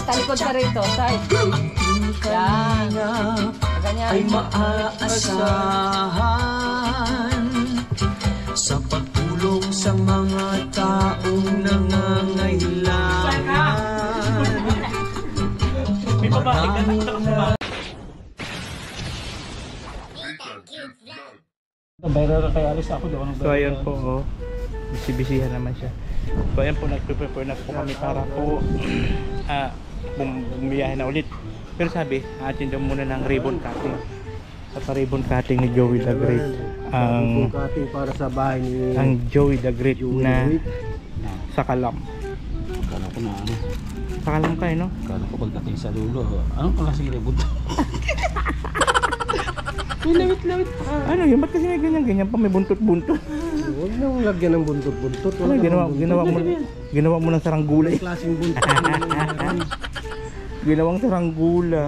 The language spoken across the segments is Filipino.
Talikod ka rito, side. Yan. Ganyan. Ay maaasahan sa pagtulong sa mga taong nangangailangan. May babae ka na. So ayan po, oh. Bisi-bisihan naman siya. So ayan po, nagpe-prepare na po kami para po bumiyahe na ulit. Pero sabi, atin daw muna ng ribbon cutting. Sa ribbon cutting ni Joey the Great. Ribbon cutting para sa bahay ni ang Joey the Great na sa Kalam. Kala ko na ano. Sa Kalam kayo, no? Kala ko pagdating sa dulo. Anong klaseng ribbon? May lawit-lawit pa. Ano yun? Ba't kasi may ganyan-ganyan pa? May buntot-buntot. Huwag nang lagyan ng buntot-buntot. Ano, ginawa mo ng saranggula. Ang klaseng buntot. Ginawang saranggula.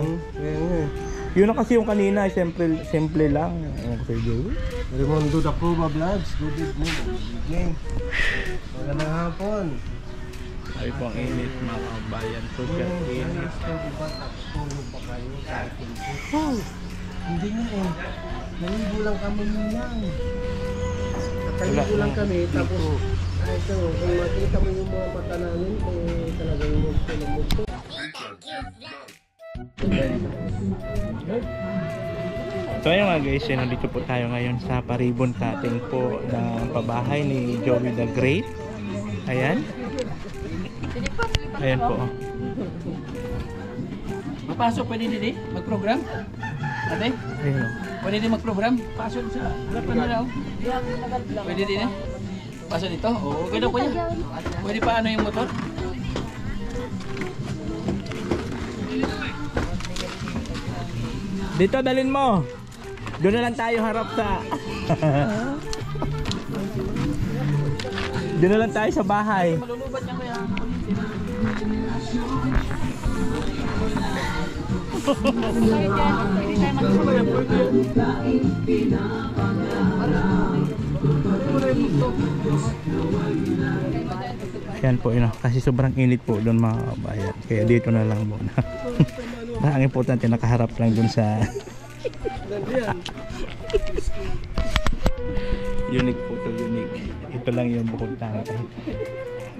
Yun na kasi yung kanina, simple lang. Ano ko sa'yo, Joey? Raimondo Dacuba Vlogs. Good evening. Magandang hapon. Ay po ang init, mga kabayan. Social init. Tulog pa kayo sa akin. Oh, hindi nga eh. Naligo lang kami lang. Nakaligo lang kami. Tapos, ito, kung makita mo yung mga mata namin, talagang multo. So ayun nga guys, nandito po tayo ngayon sa pa-ribbon cutting po ng pabahay ni Joey the Great. Ayan. Ayan po. Mapasok pwede din mag-program? Ate? Ayun. Pwede din mag-program? Pasok sa harapan nila. Pwede din eh? Pasok dito? Oo, gano'n po niya. Pwede pa ano yung motor? Dito dalin mo. Doon na lang tayo harap sa doon na lang tayo sa bahay. Malulubat niya kaya. Yan po yun. Kasi sobrang init po doon mga kabayan. Kaya dito na lang muna. Ang importante nakaharap lang doon sa unique po to, unique. Ito lang yung bukod tayo.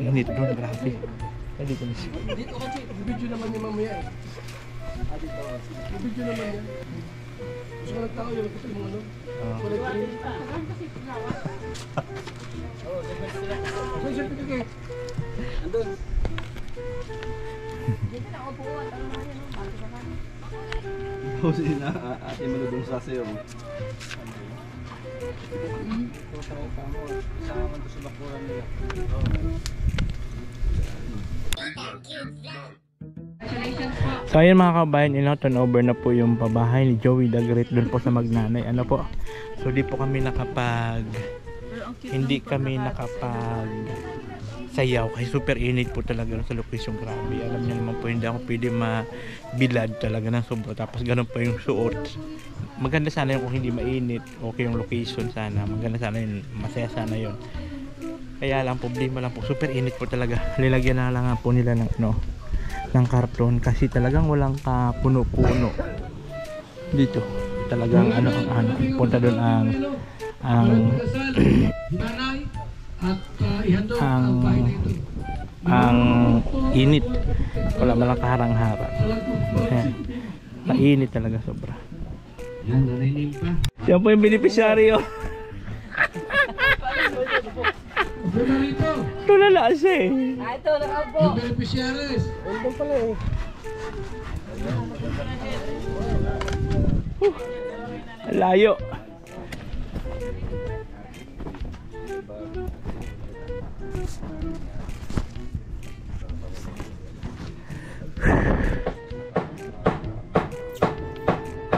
Init doon, grabe. Dito na siya. Dito kasi, video naman ni mamaya eh. Video naman yan. Gusto ko nagtao yun, nakita mo ano? May certificate. Andun. Kasi na ate manudong sa sayo. So ayun mga kabayan, turn over na po yung pabahay ni Joey the Great doon po sa Magnanay. Ano po? So di po kami hindi kami nakapag sayaw kasi super init po talaga sa location, grabe. Alam niyo naman po, hindi ako pwede mabilad talaga ng sobra, tapos ganun pa yung suot. Maganda sana yung kung hindi mainit, okay yung location sana, maganda sana yun, masaya sana yun. Kaya lang, problema lang po, super init po talaga. Nilagyan na lang po nila ng ng karton kasi talagang walang kapuno-puno dito. Talagang punta doon ang init, wala malang kaharang-harang. Mainit talaga sobra. Yan po yung beneficiaryo. Tulala siya eh. Ito, nakaupo. Yung beneficiaries. Andun pala eh. Layo.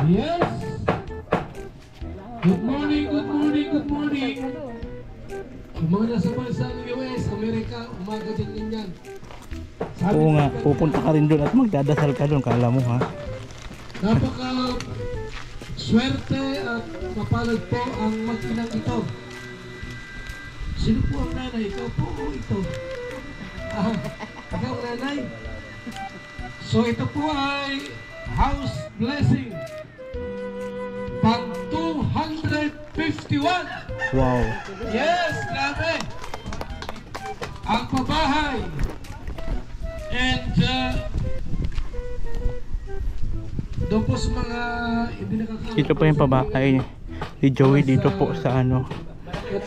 Yes. Good morning, good morning, good morning. Ang mga nasa bansang US, Amerika, umaga din yan. Oo nga, pupunta ka rin doon at magdadasal ka doon, kala mo ha. Napaka swerte at mapalad po ang mag-inang ito. Sino po ang nanay? Ikaw po o ito? Ikaw ang nanay? So ito po ay house blessing. Pang 251. Wow. Yes, grabe. Ang pabahay. And doon po sa mga hindi nakakaupo. Dito po yung pabahay ni Joey dito po sa ano.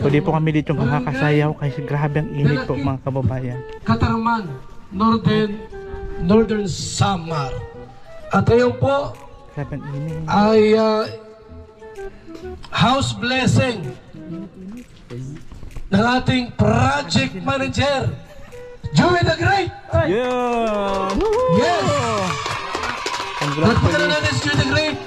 So di po kami dito makakasayaw kasi grabe ang init po mga kababayan. Katarman, Northern Samar. At ngayon po Grabe ang init. ay house blessing ng ating project manager, Joey the Great. Yeah! Yes! Nagpunta na natin si Joey the Great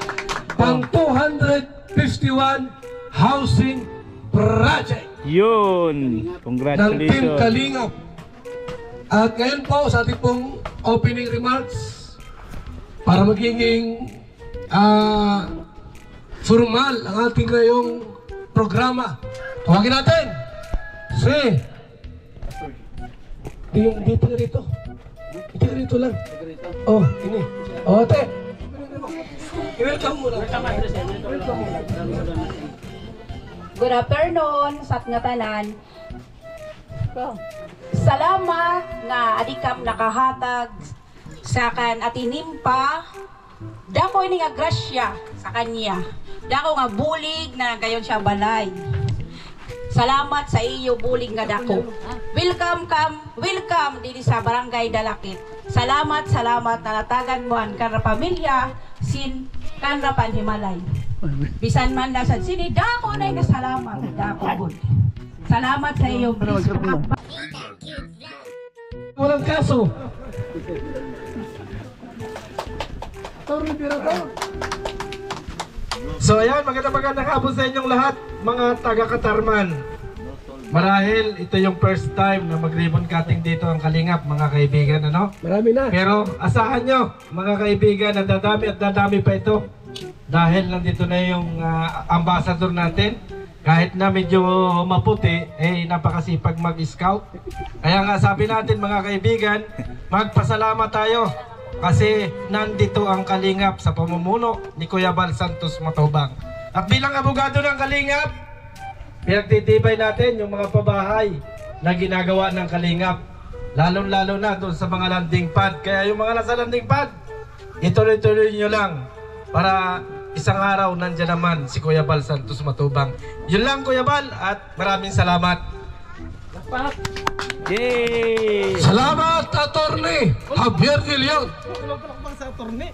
pang 251 housing project Yun! ng Team Congratulations! Kalingap. At ngayon po sa ating pong opening remarks para magiging formal ang ating ngayong programa. Tawagin natin si dito na dito. Dito na dito lang. Oh, ini. Oh, te. I-welcome mo lang. Good afternoon sa nga tanan. Salamat nga adikam nakahatag sa kan atinimpa. Dako ini nga grasya sa kanya. Dako nga bulig na gayon siya balay. Salamat sa iyo bulig nga dako. Welcome diri sa Barangay Dalakit. Salamat na natagan mo ang kanra pamilya sin kanra panhimalay. Bisan man na sa sini dako na nga salamat dako good. Salamat sa iyo. Walang kaso. So ayan, magandang hapon sa inyong lahat, mga taga-Katarman. Marahil ito yung first time na mag-ribbon cutting dito ang Kalingap, mga kaibigan, ano? Marami na. Pero asahan nyo, mga kaibigan, na dadami at dadami pa ito. Dahil nandito na yung ambassador natin. Kahit na medyo maputi, napakasipag mag-scout. Kaya nga sabi natin, mga kaibigan, magpasalamat tayo. Kasi nandito ang Kalingap sa pamumuno ni Kuya Bal Santos Matubang. At bilang abogado ng Kalingap, pinagtitibay natin yung mga pabahay na ginagawa ng Kalingap. Lalo-lalo na doon sa mga landing pad. Kaya yung mga nasa landing pad, ituloy-tuloy nyo lang para isang araw nandyan naman si Kuya Bal Santos Matubang. Yun lang, Kuya Bal, at maraming salamat. Yay! Salamat, Attorney Javier Gilion.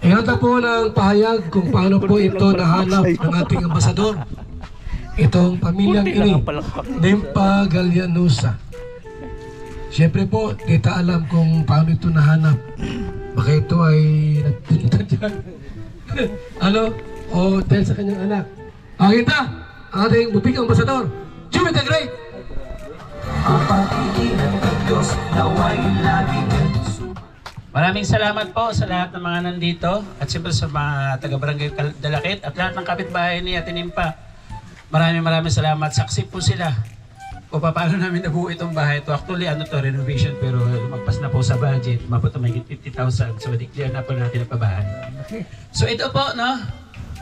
Iyan po ng pahayag kung paano po ito nahanap ng ating ambasador. Itong pamilyang ini, Nimpa Gallianusa. Siyempre po, di ta alam kung paano ito nahanap. Baka ito ay nagpunta dyan. Ano? O dahil sa kanyang anak. Kita, ang ating buting ambasador, Joey the Great. Maraming salamat po sa lahat ng mga nandito at siyempre sa mga taga-barangay Dalakit at lahat ng kapitbahay ni Ate Nimpa. Maraming salamat. Saksi po sila kung paano namin nabuo itong bahay ito. Actually, renovation pero lumagpas na po sa budget. Mabot na may 50,000. So, declare na po natin ang pabahay. So, ito po, no?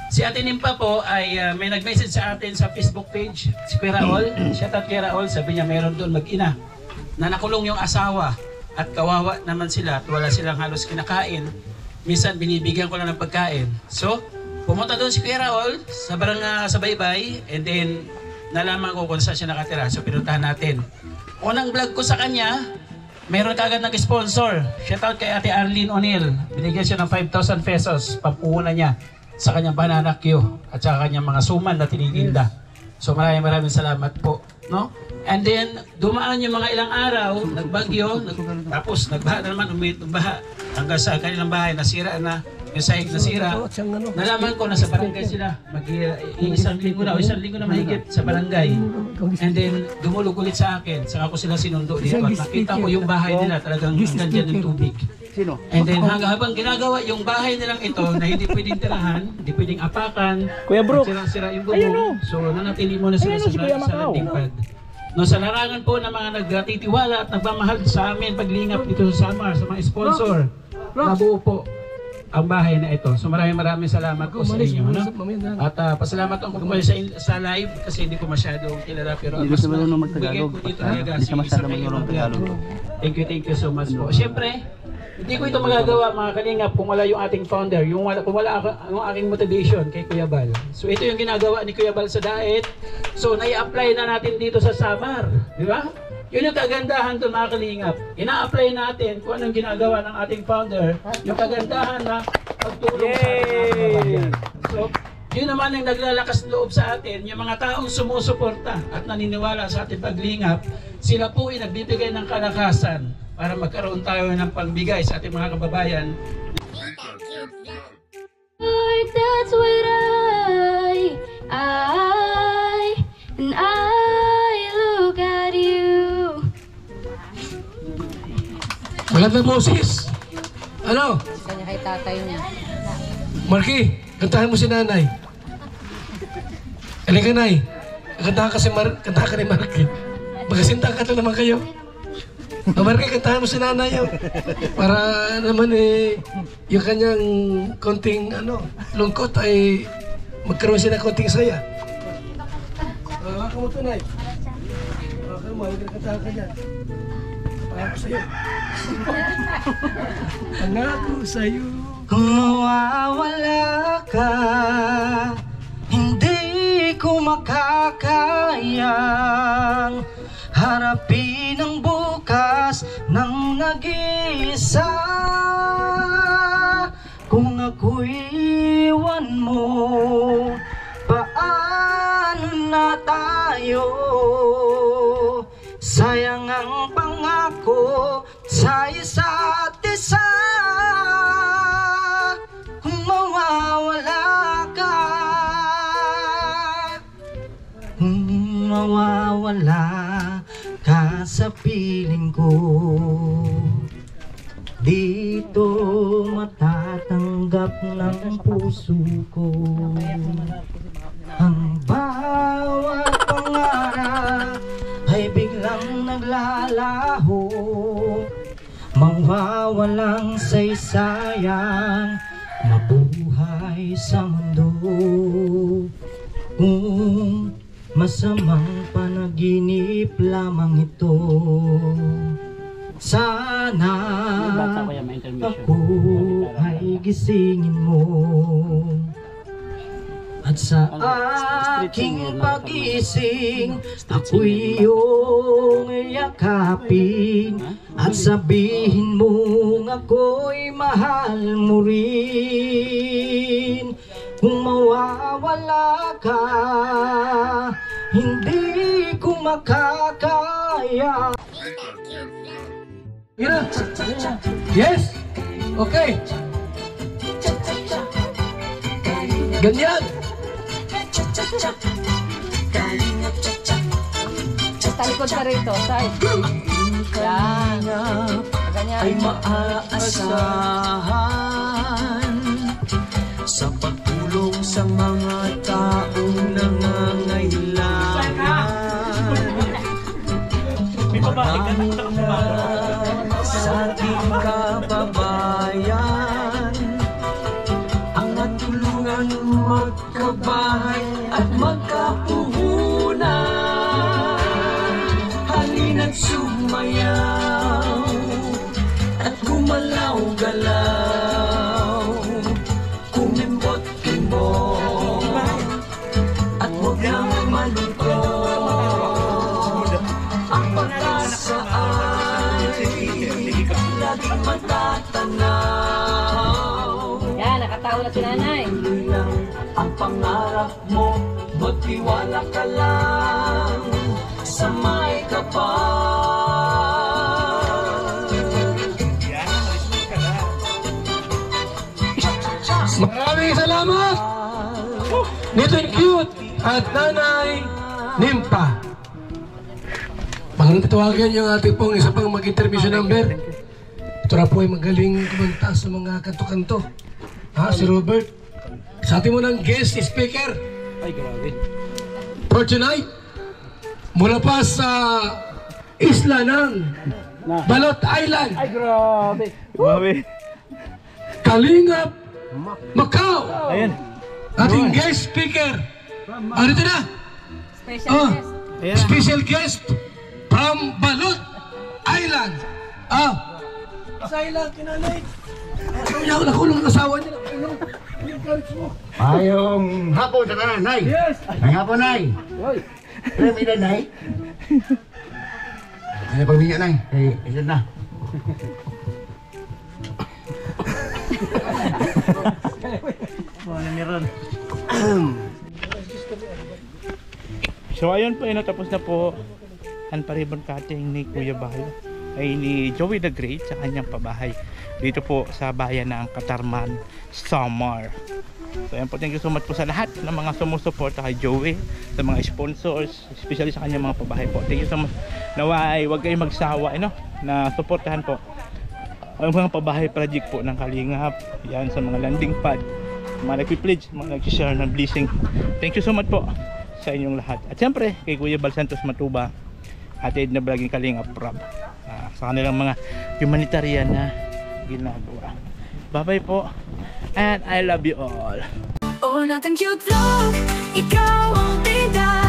Si Ate Nimpa po ay may nag-message sa atin sa Facebook page. Si Kuya Raul. Shout out Kuya Raul. Sabi niya mayroon doon mag-ina na nakulong yung asawa at kawawa naman sila at wala silang halos kinakain. Minsan binibigyan ko lang ng pagkain. So, pumunta doon si Kuya Raul sa barangay sa Baybay and then nalaman ko kung saan siya nakatira. So, pinuntahan natin. Unang vlog ko sa kanya, meron kagad nag-sponsor. Shout out kay Ate Arlene O'Neill. Binigyan siya ng 5,000 pesos pampuhunan niya sa kanyang banana queue at sa kanyang mga suman na tinitinda. So maraming salamat po, no? And then dumaan yung mga ilang araw, nagbagyo, tapos nagbaha na naman, umiit ng baha hanggang sa kanilang bahay nasira na, yung sahig nasira. Nalaman ko na sa barangay sila, isang linggo na mahigit sa barangay. And then dumulog ulit sa akin, saka ko sila sinundo dito at nakita ko yung bahay nila talagang nandiyan ng tubig. And then habang ginagawa yung bahay nilang ito na hindi pwedeng tirahan, hindi pwedeng apakan, Kuya Brooke, sira yung bubong. So nanatili muna sila sa landing pad. No, sa larangan po ng mga nagtitiwala at nagmamahal sa amin paglingap dito sa Samar, sa mga sponsor. nabuo po ang bahay na ito. So maraming salamat po sa inyo. Ano? At pasalamat ako po sa live kasi hindi ko masyado kilala pero Hindi mas ko marunong magtagalog. bigay ko dito talaga Hindi ka masyado Kayo marunong Magtagalog. Tagalog. Thank you so much po. Siyempre, hindi ko ito magagawa mga kalingap kung wala yung ating founder, kung wala yung aking motivation kay Kuya Bal. So ito yung ginagawa ni Kuya Bal sa diet. So nai-apply na natin dito sa Samar, di ba? Yun yung kagandahan doon mga kalingap. Ina-apply natin kung anong ginagawa ng ating founder, yung kagandahan na pagtulong sa ating mga kababayan. So, yun naman yung naglalakas loob sa atin, yung mga taong sumusuporta at naniniwala sa ating paglingap, sila po ay nagbibigay ng kalakasan para magkaroon tayo ng pagbigay sa ating mga kababayan. Lord, that's what I look at you. Magandang boses. Ano? Kanya kay tatay niya. Marky, kantahan mo si nanay. Halika, nay. Kantahan ka ni Marky. Magasinta ka naman kayo. Marky, kantahan mo si nanay yun. Para naman yung kanyang konting lungkot ay magkaroon siya ng konting saya. Ako mo ito, nay. Ako mo, kantahan ka dyan. Pangako sa'yo. Pangako sa'yo. Kung mawawala ka, hindi ko makakayang harapin ang bukas ng nag-iisa. Kung ako'y iwan mo, paano na tayo? Sayang ang pangako sa isa't isa. Kung mawawala ka, kung mawawala ka sa piling ko, dito matatanggap ng puso ko ang bawat pangarap ay biglang naglalaho, mawawalang saysayang mabuhay sa mundo. Kung masamang panaginip lamang ito, sana ako ay gisingin mo. At sa aking pag-ising, ako'y iyong yakapin. At sabihin mong ako'y mahal mo rin. Kung mawawala ka, hindi ko makakaya. Yes? Okay. Ganyan. Talikod ka rito, side. Yan. Ganyan. Ay maaasahan sa pagtulong sa mga taong nangangailangan. Maraming sa ating kababayan ang natulungan magkabahay at magkapuhunan. Halina't sumayaw at gumalaw-galaw, kumimbot-kimbot at huwag nang malungkot. Ang pag-asa ay laging matatanaw. Yan, nakatawa na si nanay. Ang pangarap mo, magtiwala ka lang sa may kapal. Maraming salamat. Nito yung cute at Nanay Nimpa. Magandang tatawagan yung ating pong isa pang mag-intermission number. Ito na po ay magaling kumanta sa mga kanto-kanto. Si Robert. Sa ating mo ng guest speaker. Ay, grabe. For tonight, mula pa sa isla ng Balot Island. Ay, grabe. Grabe. Kalingap Macau. Ayan. Ating guest speaker. Ano ito na? Special Oh, guest. Ayan. special guest from Balot Island. Sa ilang kinanay. Ayaw, nakulong ang asawa niya. Nakulong. Mayong hapon sa kanan, Nay. Yes. May hapon, Nay. Hoy. Pero may ilan, Nay. Ano pagminyo, Nay? Ilan na. So ayun po, tapos na po ang paribon cutting ni Kuya Bal ay ni Joey the Great sa kanyang pabahay dito po sa bayan ng Katarman, Samar. So ayan po, thank you so much po sa lahat ng mga sumusuporta kay Joey, sa mga sponsors, especially sa kanyang mga pabahay po. Thank you so much. Naway, huwag kayong magsawa na suportahan po ang mga pabahay project po ng Kalingap. Yan, sa mga landing pad, mga nagpi-pledge, mga nag-share ng blessing. Thank you so much po sa inyong lahat. At siyempre, kay Kuya Bal Santos Matuba, Ate Edna Vlogging Kalingap Prab, sa kanilang mga humanitarian na ginagawa. Bye-bye po. And I love you all. Oh, nating cute vlog, ikaw ang bida.